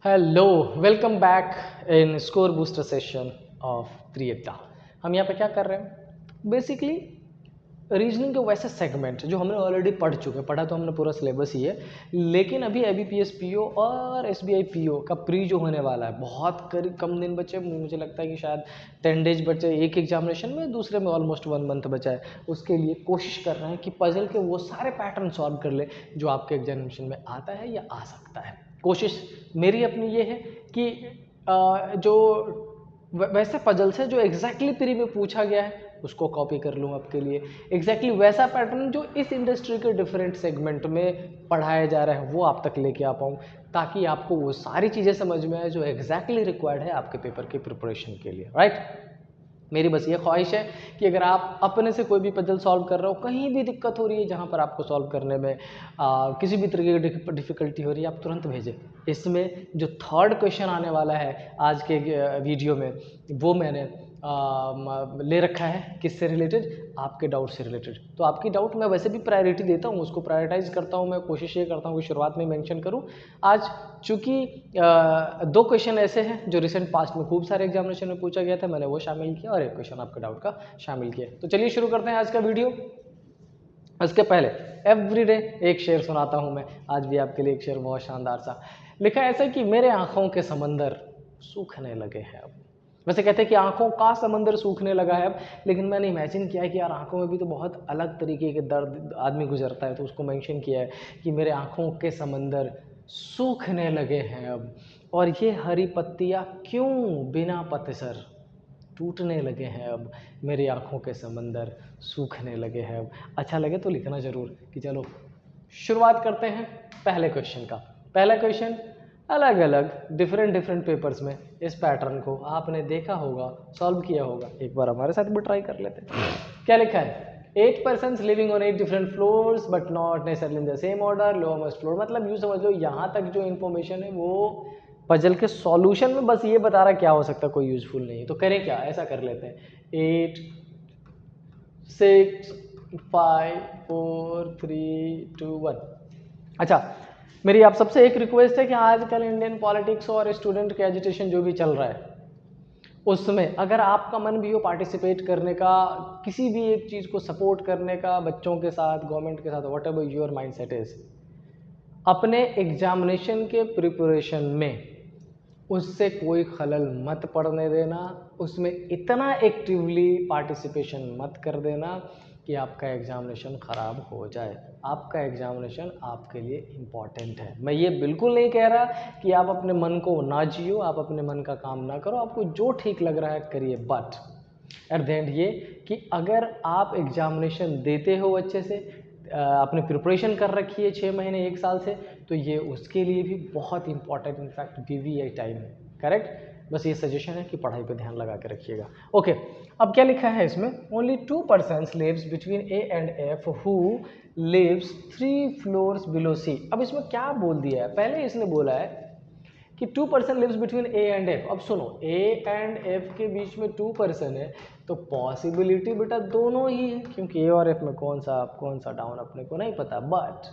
Hello, welcome back in score booster session of त्रिएटा। हम यहाँ पे क्या कर रहे हैं? बेसिकली रीजनिंग के वैसे सेगमेंट जो हमने ऑलरेडी पढ़ चुके हैं, पढ़ा तो हमने पूरा सिलेबस ही है, लेकिन अभी एबीपीएस पीओ और एसबीआई पीओ का प्री जो होने वाला है, बहुत करीब कम दिन बचे। मुझे लगता है कि शायद 10 डेज बचे एक एग्जामिनेशन में, दूसरे में ऑलमोस्ट 1 मंथ बचा है। उसके लिए कोशिश कर रहे हैं कि पजल के वो सारे पैटर्न सॉल्व कर ले जो आपके एग्जामिनेशन में आता है या आ सकता है। कोशिश मेरी अपनी ये है कि जो वैसे पजल से जो एग्जैक्टली प्री में पूछा गया है उसको कॉपी कर लूँ आपके लिए। एग्जैक्टली वैसा पैटर्न जो इस इंडस्ट्री के डिफरेंट सेगमेंट में पढ़ाया जा रहा है वो आप तक लेके आ पाऊँ, ताकि आपको वो सारी चीज़ें समझ में आए जो एग्जैक्टली रिक्वायर्ड है आपके पेपर की प्रिपरेशन के लिए, राइट। मेरी बस ये ख्वाहिश है कि अगर आप अपने से कोई भी पजल सॉल्व कर रहे हो, कहीं भी दिक्कत हो रही है जहाँ पर आपको सॉल्व करने में किसी भी तरीके की डिफ़िकल्टी हो रही है, आप तुरंत भेजें। इसमें जो थर्ड क्वेश्चन आने वाला है आज के वीडियो में, वो मैंने ले रखा है किससे रिलेटेड, आपके डाउट से रिलेटेड। तो आपकी डाउट मैं वैसे भी प्रायोरिटी देता हूँ, उसको प्रायोरिटाइज करता हूँ। मैं कोशिश ये करता हूँ कि शुरुआत में मेंशन करूँ। आज चूँकि 2 क्वेश्चन ऐसे हैं जो रिसेंट पास्ट में खूब सारे एग्जामिनेशन में पूछा गया था, मैंने वो शामिल किया और एक क्वेश्चन आपके डाउट का शामिल किया। तो चलिए शुरू करते हैं आज का वीडियो। उसके पहले एवरीडे एक शेर सुनाता हूँ मैं, आज भी आपके लिए एक शेर बहुत शानदार सा। लिखा है ऐसा कि मेरे आँखों के समंदर सूखने लगे हैं अब। वैसे कहते हैं कि आँखों का समंदर सूखने लगा है अब, लेकिन मैंने इमेजिन किया है कि यार आँखों में भी तो बहुत अलग तरीके के दर्द आदमी गुजरता है, तो उसको मेंशन किया है कि मेरे आँखों के समंदर सूखने लगे हैं अब, और ये हरी पत्तियाँ क्यों बिना पतझर टूटने लगे हैं अब, मेरी आँखों के समंदर सूखने लगे हैं अब। अच्छा लगे तो लिखना ज़रूर। कि चलो शुरुआत करते हैं पहले क्वेश्चन का। पहला क्वेश्चन अलग अलग डिफरेंट पेपर्स में इस पैटर्न को आपने देखा होगा, सॉल्व किया होगा, एक बार हमारे साथ भी ट्राई कर लेते हैं। क्या लिखा है? 8 persons living on 8 different floors but not necessarily in the same order, lowest floor. मतलब यूँ समझ लो यहाँ तक जो इन्फॉर्मेशन है वो पजल के सॉल्यूशन में बस ये बता रहा क्या हो सकता है, कोई यूजफुल नहीं है। तो करें क्या, ऐसा कर लेते हैं 8 6 5 4 3 2 1। अच्छा, मेरी आप सबसे एक रिक्वेस्ट है कि आजकल इंडियन पॉलिटिक्स और स्टूडेंट के एजुटेशन जो भी चल रहा है उसमें अगर आपका मन भी हो पार्टिसिपेट करने का, किसी भी एक चीज़ को सपोर्ट करने का, बच्चों के साथ, गवर्नमेंट के साथ, what ever your mind set is, अपने एग्जामिनेशन के प्रिपरेशन में उससे कोई खलल मत पड़ने देना, उसमें इतना एक्टिवली पार्टिसिपेशन मत कर देना कि आपका एग्जामिनेशन ख़राब हो जाए। आपका एग्जामिनेशन आपके लिए इम्पॉर्टेंट है। मैं ये बिल्कुल नहीं कह रहा कि आप अपने मन को ना जियो, आप अपने मन का काम ना करो, आपको जो ठीक लग रहा है करिए, बट एट द एंड ये कि अगर आप एग्जामिनेशन देते हो अच्छे से, आपने प्रिपरेशन कर रखी है 6 महीने 1 साल से, तो ये उसके लिए भी बहुत इंपॉर्टेंट, इनफैक्ट वीवीआई टाइम है, करेक्ट। बस ये सजेशन है कि पढ़ाई पे ध्यान लगा के रखिएगा। ओके, अब क्या लिखा है इसमें? Only 2 persons lives between A and F who lives 3 floors below C. अब इसमें क्या बोल दिया है? पहले इसने बोला है कि 2 person lives between A and F. अब सुनो, ए एंड एफ के बीच में 2 पर्सन है, तो पॉसिबिलिटी बेटा दोनों ही है, क्योंकि ए और एफ में कौन सा डाउन अपने को नहीं पता। बट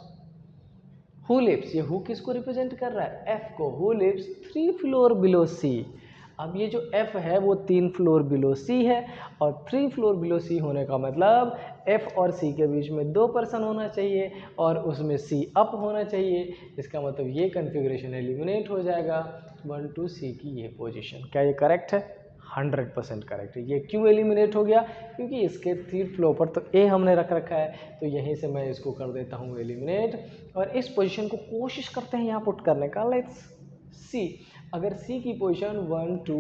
हु लिव्स, ये हु किसको रिप्रेजेंट कर रहा है? एफ को। Who lives 3 floor below C. अब ये जो एफ है वो 3 फ्लोर बिलो सी है, और 3 फ्लोर बिलो सी होने का मतलब एफ और सी के बीच में 2 पर्सन होना चाहिए और उसमें सी अप होना चाहिए। इसका मतलब ये कन्फिग्रेशन एलिमिनेट हो जाएगा 1 to सी की ये पोजीशन। क्या ये करेक्ट है? 100% करेक्ट है। ये क्यों एलिमिनेट हो गया? क्योंकि इसके 3 फ्लोर पर तो ए हमने रख रखा है, तो यहीं से मैं इसको कर देता हूँ एलिमिनेट, और इस पोजीशन को कोशिश करते हैं यहाँ पुट करने का। लेट्स सी, अगर सी की पोजीशन 1 to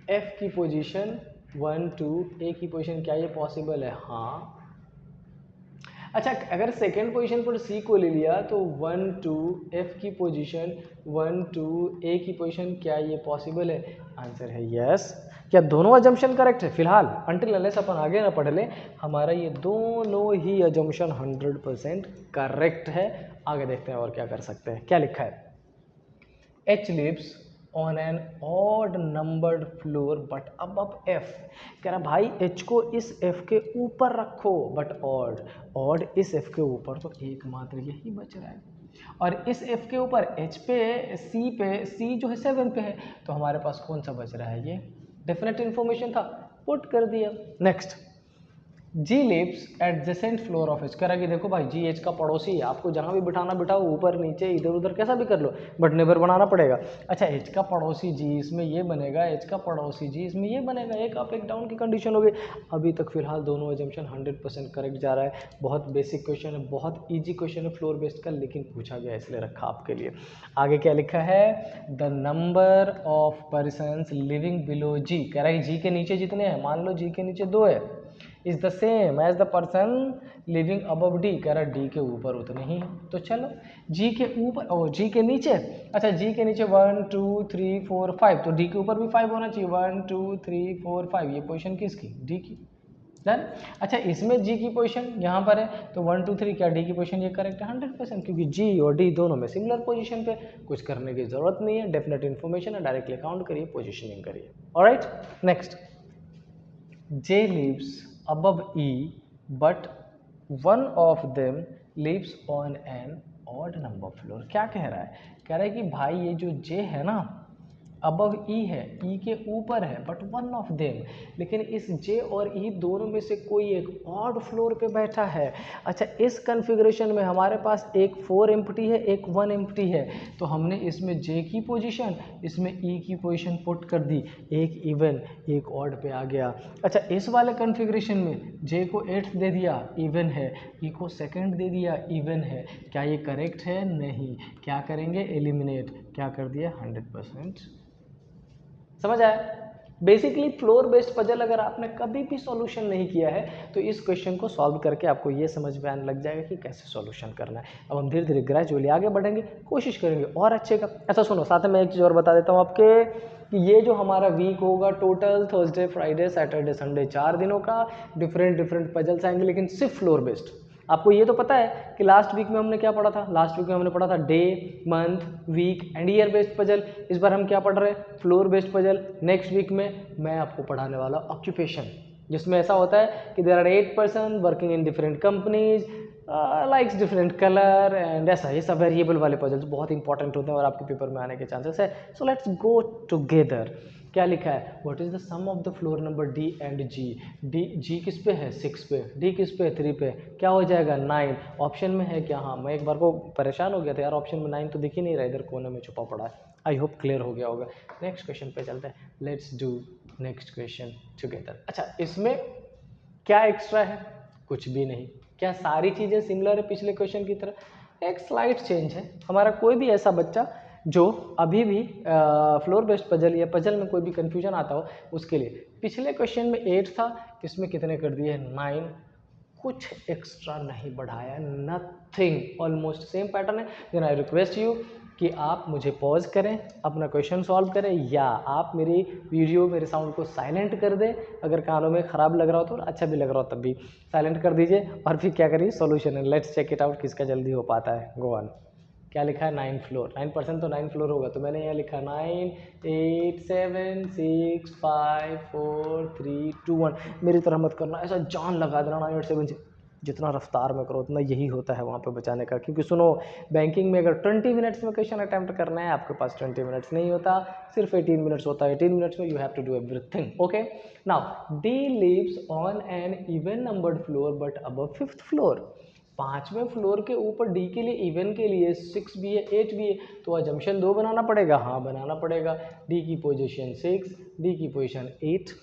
एफ की पोजीशन 1 to ए की पोजीशन, क्या ये पॉसिबल है? हाँ। अच्छा, अगर सेकेंड पोजीशन पर सी को ले लिया तो 1 to एफ की पोजीशन 1 to ए की पोजीशन, क्या ये पॉसिबल है? आंसर है यस। क्या दोनों अजम्पशन करेक्ट है? फिलहाल अंटिल अनलेस अपन आगे ना पढ़ लें, हमारा ये दोनों ही अजम्पशन 100% करेक्ट है। आगे देखते हैं और क्या कर सकते हैं। क्या लिखा है? H lives on an odd numbered floor but above F। कह रहा भाई H को इस F के ऊपर रखो, बट ऑड इस F के ऊपर, तो एकमात्र यही बच रहा है। और इस F के ऊपर H पे C जो है 7 पे है, तो हमारे पास कौन सा बच रहा है, ये डेफिनेट इन्फॉर्मेशन था, पुट कर दिया। Next, G lives adjacent floor of H। कह रहा है कि देखो भाई G H का पड़ोसी है, आपको जहाँ भी बिठाना बिठाओ, ऊपर नीचे इधर उधर कैसा भी कर लो, बट नेबर बनाना पड़ेगा। अच्छा, H का पड़ोसी G इसमें ये बनेगा, H का पड़ोसी G इसमें ये बनेगा, एक अप एक डाउन की कंडीशन हो गई। अभी तक फिलहाल दोनों एजम्पशन 100% करेक्ट जा रहा है। बहुत बेसिक क्वेश्चन है, बहुत ईजी क्वेश्चन है फ्लोर बेस्ड का, लेकिन पूछा गया इसलिए रखा आपके लिए। आगे क्या लिखा है, the number of person living below G। कह रहा है G के नीचे जितने हैं, मान लो G के नीचे 2 है, is the same as the person living above D। कह रहा D के ऊपर उतने ही हैं, तो चलो G के ऊपर और G के नीचे। अच्छा, G के नीचे 1 2 3 4 5, तो D के ऊपर भी 5 होना चाहिए। 1 2 3 4 5, ये पोजीशन किसकी, D की। डन। अच्छा, इसमें G की पोजीशन यहाँ पर है, तो 1 2 3 क्या D की पोजीशन ये करेक्ट है 100%, क्योंकि G और D दोनों में सिमिलर पोजीशन पे, कुछ करने की जरूरत नहीं है, डेफिनेट इन्फॉर्मेशन है, डायरेक्टली काउंट करिए, पोजीशनिंग करिए। Alright, next, J lives above E, but one of them lives on an odd number floor। क्या कह रहा है, कह रहा है कि भाई ये जो J है ना, अबव E है, E के ऊपर है, बट वन ऑफ देम, लेकिन इस J और E दोनों में से कोई एक ऑड फ्लोर पे बैठा है। अच्छा, इस कन्फिग्रेशन में हमारे पास एक 4 एम्प्टी है, एक 1 एम्प्टी है, तो हमने इसमें J की पोजीशन, इसमें E की पोजीशन पुट कर दी, एक इवन एक ऑड पे आ गया। अच्छा, इस वाले कन्फिग्रेशन में J को 8th दे दिया, इवन है, E को 2nd दे दिया, इवन है। क्या ये करेक्ट है, नहीं। क्या करेंगे, एलिमिनेट, क्या कर दिया 100%। समझ आया। बेसिकली फ्लोर बेस्ड पजल अगर आपने कभी भी सॉल्यूशन नहीं किया है, तो इस क्वेश्चन को सॉल्व करके आपको ये समझ में आने लग जाएगा कि कैसे सॉल्यूशन करना है। अब हम धीरे धीरे ग्रेजुअली आगे बढ़ेंगे, कोशिश करेंगे और अच्छे का। अच्छा सुनो, साथ में एक चीज़ और बता देता हूँ आपके, कि ये जो हमारा वीक होगा total Thursday Friday Saturday Sunday 4 दिनों का, डिफरेंट पजल्स आएंगे, लेकिन सिर्फ फ्लोर बेस्ड। आपको ये तो पता है कि लास्ट वीक में हमने क्या पढ़ा था, लास्ट वीक में हमने पढ़ा था day month week and year based puzzle. इस बार हम क्या पढ़ रहे हैं, floor based puzzle. Next week में मैं आपको पढ़ाने वाला ऑक्यूपेशन, जिसमें ऐसा होता है कि there are 8 person working in different companies, likes different colour and ऐसा, ये सब वेरिएबल वाले पजल्स बहुत इंपॉर्टेंट होते हैं और आपके पेपर में आने के चांसेस है। So let's go together. क्या लिखा है, what is the sum of the floor number D and G। G किस पे है, 6 पे, D किस पे, 3 पे, क्या हो जाएगा 9। ऑप्शन में है क्या, हाँ मैं एक बार को परेशान हो गया था यार, ऑप्शन में 9 तो दिख ही नहीं रहा, इधर कोने में छुपा पड़ा है। आई होप क्लियर हो गया होगा। नेक्स्ट क्वेश्चन पे चलते हैं, let's do next question together. अच्छा, इसमें क्या एक्स्ट्रा है, कुछ भी नहीं। क्या सारी चीज़ें सिमिलर है पिछले क्वेश्चन की तरह, एक स्लाइट चेंज है। हमारा कोई भी ऐसा बच्चा जो अभी भी फ्लोर बेस्ड पजल या पजल में कोई भी कंफ्यूजन आता हो, उसके लिए पिछले क्वेश्चन में 8 था, इसमें कितने कर दिए 9, कुछ एक्स्ट्रा नहीं बढ़ाया, नथिंग, ऑलमोस्ट सेम पैटर्न है। देन आई रिक्वेस्ट यू कि आप मुझे पॉज करें, अपना क्वेश्चन सॉल्व करें, या आप मेरी वीडियो मेरे साउंड को साइलेंट कर दें। अगर कानों में ख़राब लग रहा हो तो, अच्छा भी लग रहा हो तब भी साइलेंट कर दीजिए, और फिर क्या करिए सॉल्यूशन है। लेट्स चेक इट आउट, किसका जल्दी हो पाता है। Go on. क्या लिखा है, 9 फ्लोर, 9% तो 9 फ्लोर होगा, तो मैंने यहाँ लिखा 9 8 7 6 5 4 3 2 1। मेरी तरह मत करना, ऐसा जान लगा देना 9 8 7 6, जितना रफ्तार में करो उतना यही होता है वहाँ पे बचाने का। क्योंकि सुनो, बैंकिंग में अगर 20 मिनट्स में क्वेश्चन अटैम्प्ट करना है, आपके पास 20 मिनट्स नहीं होता, सिर्फ 18 मिनट्स होता है। 18 मिनट्स में you have to do everything. Okay, now D lives on an even numbered floor but above 5th floor. 5वें फ्लोर के ऊपर D के लिए, इवन के लिए 6 भी है 8 भी है, तो अजम्पशन 2 बनाना पड़ेगा, हाँ बनाना पड़ेगा। D की पोजीशन 6, D की पोजीशन 8,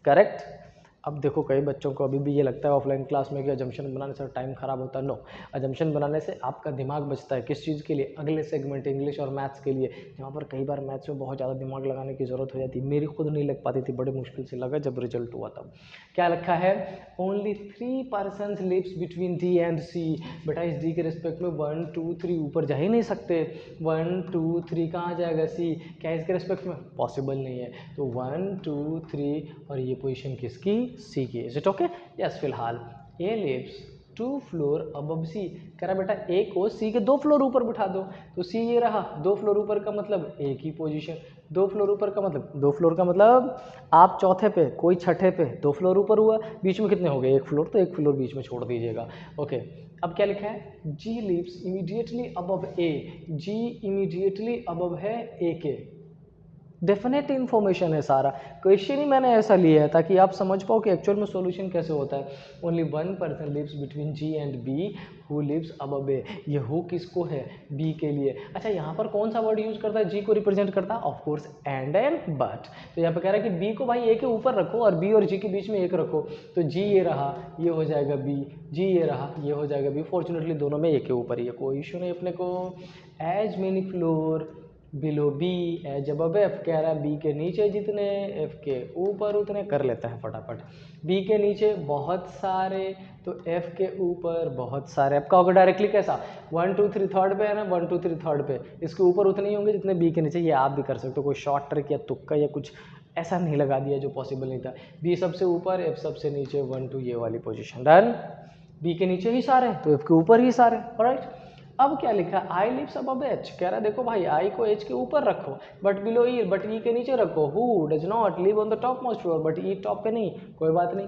करेक्ट। अब देखो, कई बच्चों को अभी भी ये लगता है ऑफलाइन क्लास में कि अजम्पशन बनाने से टाइम खराब होता है। नो, अजम्पशन बनाने से आपका दिमाग बचता है। किस चीज़ के लिए, अगले सेगमेंट इंग्लिश और मैथ्स के लिए, जहाँ पर कई बार मैथ्स में बहुत ज़्यादा दिमाग लगाने की ज़रूरत हो जाती है। मेरी खुद नहीं लग पाती थी, बड़े मुश्किल से लगा जब रिजल्ट हुआ तब। क्या लिखा है, only 3 persons lives between D and C। बेटा इस D के रिस्पेक्ट में 1 2 3 ऊपर जा ही नहीं सकते, 1 2 3 कहाँ जाएगा C, क्या इसके रिस्पेक्ट में पॉसिबल नहीं है, तो 1 2 3 और ये पोजीशन किसकी, C की। Is it okay, yes. फिलहाल A lives 2 floor above sea. कह रहा बेटा ए को सी के 2 फ्लोर ऊपर बिठा दो, तो सी ये रहा, 2 फ्लोर ऊपर का मतलब ए की पोजीशन, 2 फ्लोर ऊपर का मतलब 2 फ्लोर का मतलब आप चौथे पे, कोई छठे पे, 2 फ्लोर ऊपर हुआ, बीच में कितने हो गए 1 फ्लोर, तो 1 फ्लोर बीच में छोड़ दीजिएगा। ओके, अब क्या लिखा है, जी लिव्स इमीडिएटली अबव ए, जी इमीडिएटली अबव है ए के। डेफिनेट इन्फॉर्मेशन है सारा, क्वेश्चन ही मैंने ऐसा लिया है ताकि आप समझ पाओ कि एक्चुअल में सॉल्यूशन कैसे होता है। Only 1 person lives between G and B who lives above A, ये हु किसको है, बी के लिए। अच्छा यहाँ पर कौन सा वर्ड यूज करता है, जी को रिप्रेजेंट करता है, ऑफ कोर्स एंड बट। तो यहाँ पे कह रहा है कि बी को भाई ए के ऊपर रखो और बी और जी के बीच में एक रखो, तो जी ये रहा, ये हो जाएगा बी, जी ये रहा, ये हो जाएगा बी। फॉर्चुनेटली दोनों में एक के ऊपर ही है, कोई इशू नहीं अपने को। As many floor below B as above F, कह रहा है बी के नीचे जितने, एफ के ऊपर उतने, कर लेता है फटाफट। बी के नीचे बहुत सारे, तो एफ के ऊपर बहुत सारे। आपका होगा डायरेक्टली कैसा, 1 2 3 थर्ड पे है ना, 1 2 3 थर्ड पे, इसके ऊपर उतने ही होंगे जितने बी के नीचे। ये आप भी कर सकते हो, कोई शॉर्ट ट्रिक या तुक्का या कुछ ऐसा नहीं लगा दिया जो पॉसिबल नहीं था। बी सबसे ऊपर, एफ सबसे नीचे, 1 2 ये वाली पोजिशन डन। बी के नीचे ही सारे तो एफ के ऊपर ही सारे, राइट। अब क्या लिखा, आई लिव्स अबव एच, कह रहा है देखो भाई आई को एच के ऊपर रखो, बट बिलो ई, बट ई के नीचे रखो। Who does not live on the top most floor, but E top पे नहीं, कोई बात नहीं।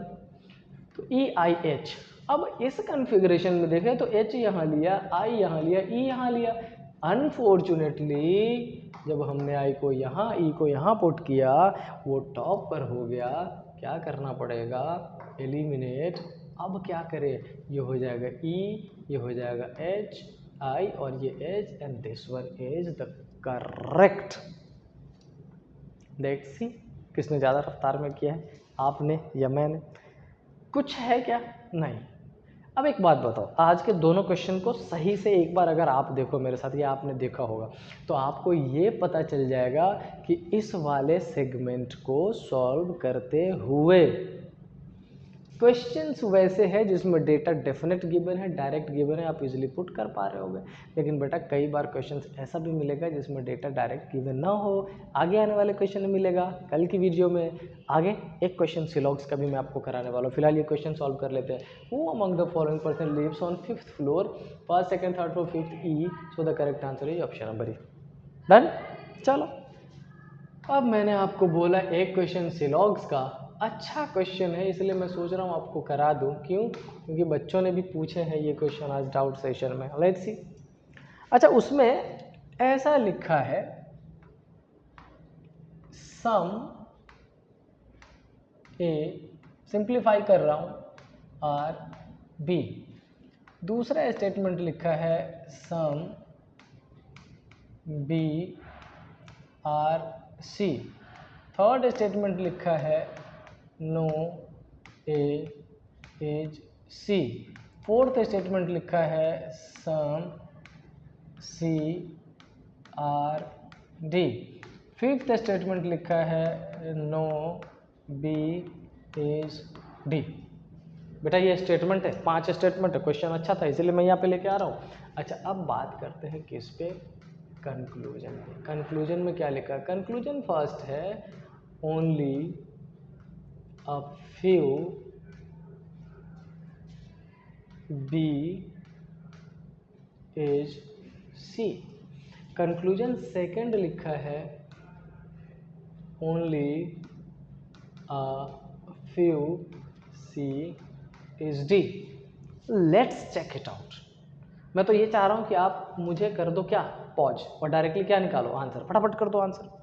तो ई आई एच, अब इस कन्फिग्रेशन में देखें तो एच यहाँ लिया, आई यहाँ लिया, ई यहाँ लिया। अनफॉर्चुनेटली जब हमने आई को यहाँ, ई को यहाँ पुट किया, वो टॉप पर हो गया। क्या करना पड़ेगा, एलिमिनेट। अब क्या करें, ये हो जाएगा ई, ये हो जाएगा एच आई और ये as, and this one is the correct. Let's see किसने ज़्यादा रफ्तार में किया है, आपने या मैंने। कुछ है क्या, नहीं। अब एक बात बताओ, आज के दोनों क्वेश्चन को सही से एक बार अगर आप देखो मेरे साथ, या आपने देखा होगा, तो आपको ये पता चल जाएगा कि इस वाले सेगमेंट को सॉल्व करते हुए क्वेश्चंस वैसे है जिसमें डेटा डेफिनेट गिवन है, डायरेक्ट गिवन है, आप इजीली पुट कर पा रहे होगे। लेकिन बेटा कई बार क्वेश्चंस ऐसा भी मिलेगा जिसमें डेटा डायरेक्ट गिवन ना हो, आगे आने वाले क्वेश्चन में मिलेगा। कल की वीडियो में आगे एक क्वेश्चन सिलॉग्स का भी मैं आपको कराने वाला हूँ। फिलहाल ये क्वेश्चन सॉल्व कर लेते हैं। Who among the following person lives on 5th floor, first second third fourth fifth E, so the correct answer is option number E. Done. चलो अब मैंने आपको बोला एक क्वेश्चन सिलॉग्स का, अच्छा क्वेश्चन है इसलिए मैं सोच रहा हूँ आपको करा दूँ। क्यों, क्योंकि बच्चों ने भी पूछे हैं ये क्वेश्चन आज डाउट सेशन में। Let's see. अच्छा उसमें ऐसा लिखा है, सम ए, सिंप्लीफाई कर रहा हूँ, आर बी। दूसरा स्टेटमेंट लिखा है some B are C. Third statement लिखा है no A is C. Fourth statement लिखा है some C are D. Fifth statement लिखा है नो बी इज डी। बेटा ये स्टेटमेंट है, 5 स्टेटमेंट है, क्वेश्चन अच्छा था इसलिए मैं यहाँ पे लेके आ रहा हूँ। अच्छा अब बात करते हैं किस पे, कंक्लूजन में। कंक्लूजन में क्या लिखा है, कंक्लूजन फर्स्ट है only a few B is C. Conclusion second लिखा है only a few C is D. Let's check it out. मैं तो ये चाह रहा हूं कि आप मुझे कर दो क्या, पॉज, और डायरेक्टली क्या निकालो, आंसर फटाफट कर दो आंसर।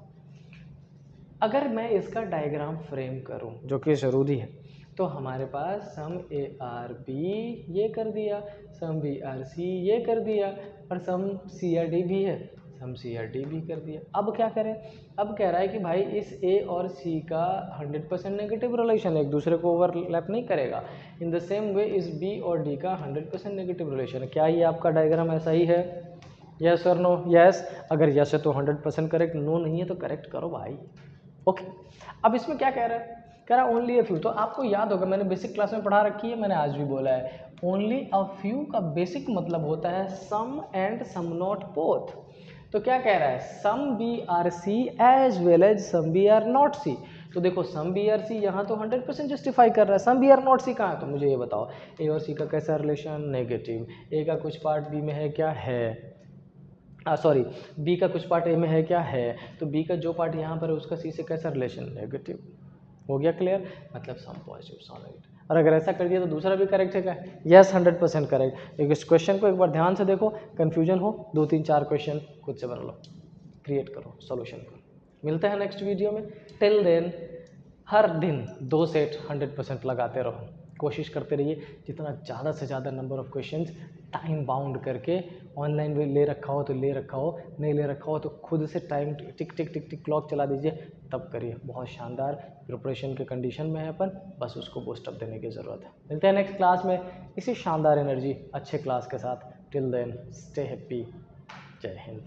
अगर मैं इसका डायग्राम फ्रेम करूं, जो कि ज़रूरी है, तो हमारे पास सम ए आर बी ये कर दिया, सम बी आर सी ये कर दिया, और सम सी आर डी भी है, सम सी आर डी भी कर दिया। अब क्या करें, अब कह रहा है कि भाई इस ए और सी का 100% नेगेटिव रिलेशन है, एक दूसरे को ओवरलैप नहीं करेगा। इन द सेम वे इस बी और डी का 100% नेगेटिव रिलेशन है। क्या ये आपका डायग्राम ऐसा ही है, यस और नो? यस, अगर यस है तो 100% करेक्ट, नो नहीं है तो करेक्ट करो भाई। ओके अब इसमें क्या कह रहा है, कह रहा है ओनली अ फ्यू। तो आपको याद होगा मैंने बेसिक क्लास में पढ़ा रखी है, मैंने आज भी बोला है, ओनली अ फ्यू का बेसिक मतलब होता है some and some not both. तो क्या कह रहा है, some B are C as well as some B are not C. तो देखो सम बी आर सी यहाँ तो 100% जस्टिफाई कर रहा है, सम बी आर नॉट सी कहाँ है, तो मुझे ये बताओ ए और सी का कैसा रिलेशन, नेगेटिव, ए का कुछ पार्ट बी में है क्या है, सॉरी बी का कुछ पार्ट ए में है क्या है, तो बी का जो पार्ट यहाँ पर है उसका सी से कैसा रिलेशन, नेगेटिव। हो गया क्लियर, मतलब सम पॉजिटिव सम नेगेटिव। और अगर ऐसा कर दिया तो दूसरा भी करेक्ट है क्या, यस 100% करेक्ट। इस क्वेश्चन को एक बार ध्यान से देखो, कन्फ्यूजन हो 2 3 4 क्वेश्चन खुद से बना लो, क्रिएट करो सॉल्यूशन को। मिलते हैं नेक्स्ट वीडियो में, टिल देन हर दिन 2 सेट 100% लगाते रहो, कोशिश करते रहिए जितना ज़्यादा से ज़्यादा number of questions time bound करके, ऑनलाइन में ले रखा हो तो ले रखा हो, नहीं ले रखा हो तो खुद से टाइम टिक टिक टिक टिक क्लॉक चला दीजिए, तब करिए। बहुत शानदार प्रिपरेशन के कंडीशन में है अपन, बस उसको बूस्टअप देने की ज़रूरत है। मिलते हैं नेक्स्ट क्लास में इसी शानदार एनर्जी अच्छे क्लास के साथ। टिल देन स्टे हैप्पी, जय हिंद।